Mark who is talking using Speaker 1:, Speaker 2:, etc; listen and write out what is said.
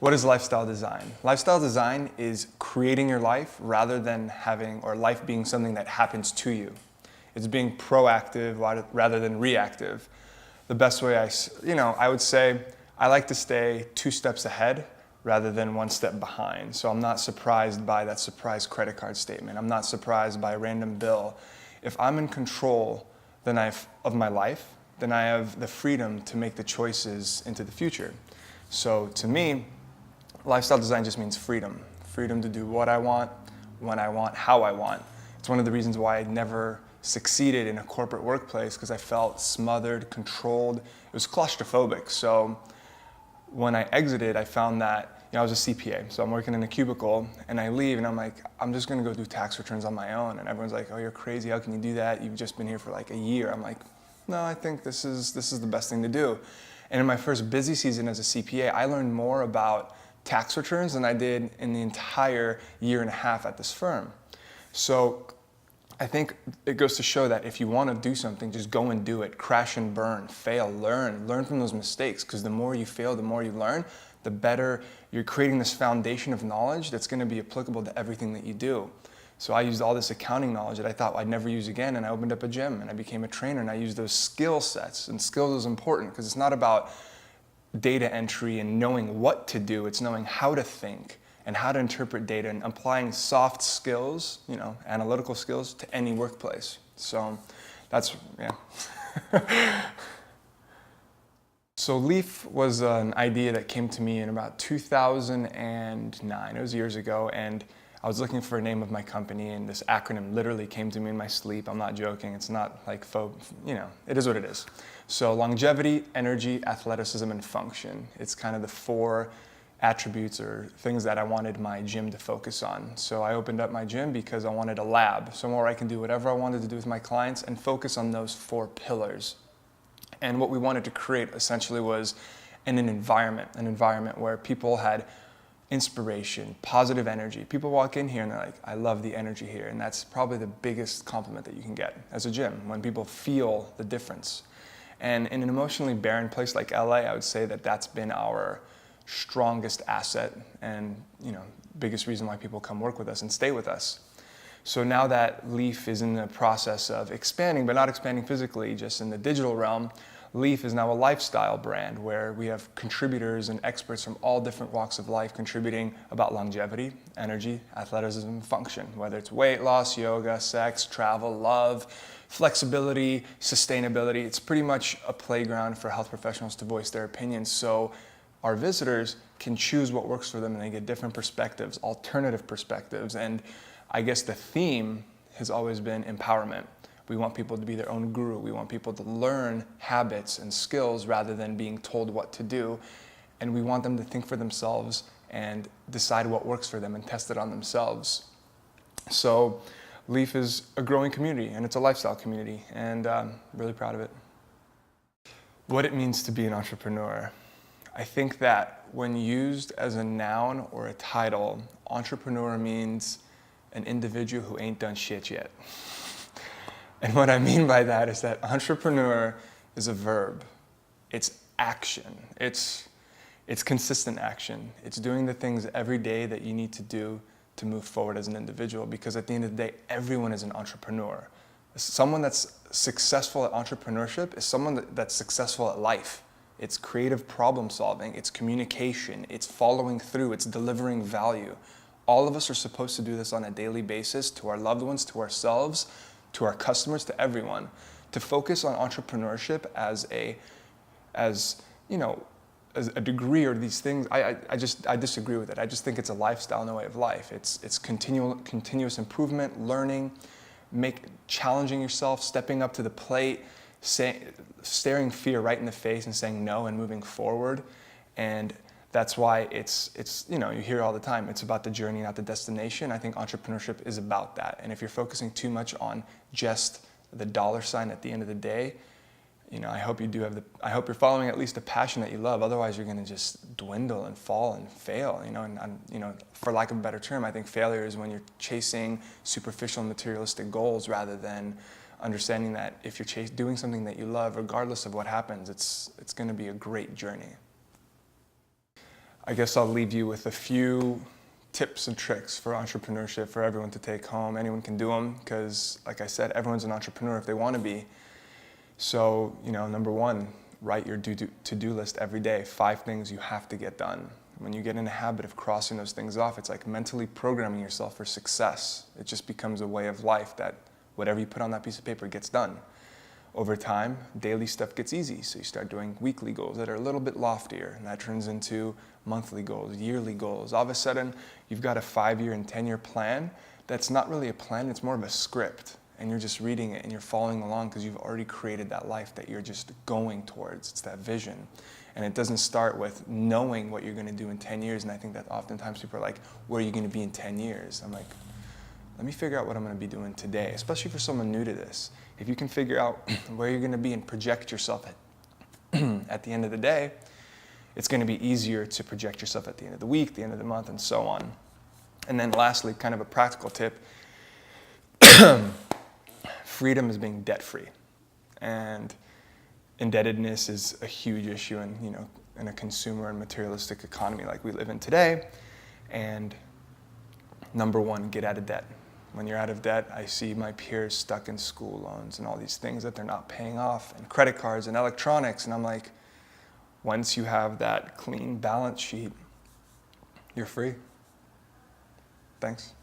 Speaker 1: What is lifestyle design? Lifestyle design is creating your life rather than life being something that happens to you. It's being proactive rather than reactive. The best way I would say I like to stay 2 steps ahead rather than 1 step behind. So I'm not surprised by that surprise credit card statement. I'm not surprised by a random bill. If I'm in control of my life, then I have the freedom to make the choices into the future. So to me, lifestyle design just means freedom. Freedom to do what I want, when I want, how I want. It's one of the reasons why I never succeeded in a corporate workplace, because I felt smothered, controlled. It was claustrophobic. So when I exited, I found that, I was a CPA, so I'm working in a cubicle, and I leave, and I'm like, I'm just gonna go do tax returns on my own. And everyone's like, oh, you're crazy, how can you do that? You've just been here for like a year. I'm like, no, I think this is the best thing to do. And in my first busy season as a CPA, I learned more about tax returns than I did in the entire year and a half at this firm. So I think it goes to show that if you want to do something, just go and do it. Crash and burn, fail, learn from those mistakes, because the more you fail, the more you learn, the better you're creating this foundation of knowledge that's going to be applicable to everything that you do. So I used all this accounting knowledge that I thought I'd never use again, and I opened up a gym and I became a trainer, and I used those skill sets. And skills is important because it's not about data entry and knowing what to do, it's knowing how to think and how to interpret data and applying soft skills, analytical skills to any workplace. So that's, yeah. So Leaf was an idea that came to me in about 2009. It was years ago, and I was looking for a name of my company, and this acronym literally came to me in my sleep. I'm not joking. It's not like it is what it is. So longevity, energy, athleticism, and function. It's kind of the 4 attributes or things that I wanted my gym to focus on. So I opened up my gym because I wanted a lab, somewhere where I can do whatever I wanted to do with my clients and focus on those 4 pillars. And what we wanted to create essentially was an environment where people had inspiration, positive energy. People walk in here and they're like, I love the energy here. And that's probably the biggest compliment that you can get as a gym, when people feel the difference. And in an emotionally barren place like LA, I would say that that's been our strongest asset and biggest reason why people come work with us and stay with us. So now that Leaf is in the process of expanding, but not expanding physically, just in the digital realm, Leaf is now a lifestyle brand where we have contributors and experts from all different walks of life contributing about longevity, energy, athleticism, function, whether it's weight loss, yoga, sex, travel, love, flexibility, sustainability. It's pretty much a playground for health professionals to voice their opinions. So our visitors can choose what works for them, and they get different perspectives, alternative perspectives. And I guess the theme has always been empowerment. We want people to be their own guru. We want people to learn habits and skills rather than being told what to do. And we want them to think for themselves and decide what works for them and test it on themselves. So Leaf is a growing community, and it's a lifestyle community, and I'm really proud of it. What it means to be an entrepreneur. I think that when used as a noun or a title, entrepreneur means an individual who ain't done shit yet. And what I mean by that is that entrepreneur is a verb. It's action. It's consistent action. It's doing the things every day that you need to do to move forward as an individual, because at the end of the day, everyone is an entrepreneur. Someone that's successful at entrepreneurship is someone that's successful at life. It's creative problem solving, it's communication, it's following through, it's delivering value. All of us are supposed to do this on a daily basis to our loved ones, to ourselves, to our customers, to everyone. To focus on entrepreneurship as a degree or these things, I disagree with it. I just think it's a lifestyle and a way of life. It's continuous improvement, learning, challenging yourself, stepping up to the plate, staring fear right in the face and saying no and moving forward. And that's why it's you hear it all the time, it's about the journey, not the destination. I think entrepreneurship is about that. And if you're focusing too much on just the dollar sign at the end of the day, I hope I hope you're following at least a passion that you love. Otherwise, you're going to just dwindle and fall and fail. And for lack of a better term, I think failure is when you're chasing superficial, materialistic goals rather than understanding that if you're doing something that you love, regardless of what happens, it's going to be a great journey. I guess I'll leave you with a few tips and tricks for entrepreneurship for everyone to take home. Anyone can do them because, like I said, everyone's an entrepreneur if they want to be. So, number one, write your to-do list every day. 5 things you have to get done. When you get in the habit of crossing those things off, it's like mentally programming yourself for success. It just becomes a way of life that whatever you put on that piece of paper gets done. Over time, daily stuff gets easy. So you start doing weekly goals that are a little bit loftier, and that turns into monthly goals, yearly goals. All of a sudden, you've got a 5-year and 10-year plan that's not really a plan, it's more of a script. And you're just reading it and you're following along because you've already created that life that you're just going towards. It's that vision. And it doesn't start with knowing what you're going to do in 10 years. And I think that oftentimes people are like, where are you going to be in 10 years? I'm like, let me figure out what I'm going to be doing today, especially for someone new to this. If you can figure out where you're going to be and project yourself at the end of the day, it's going to be easier to project yourself at the end of the week, the end of the month, and so on. And then lastly, kind of a practical tip, freedom is being debt-free. And indebtedness is a huge issue in a consumer and materialistic economy like we live in today. And number one, get out of debt. When you're out of debt, I see my peers stuck in school loans and all these things that they're not paying off, and credit cards and electronics. And I'm like, once you have that clean balance sheet, you're free. Thanks.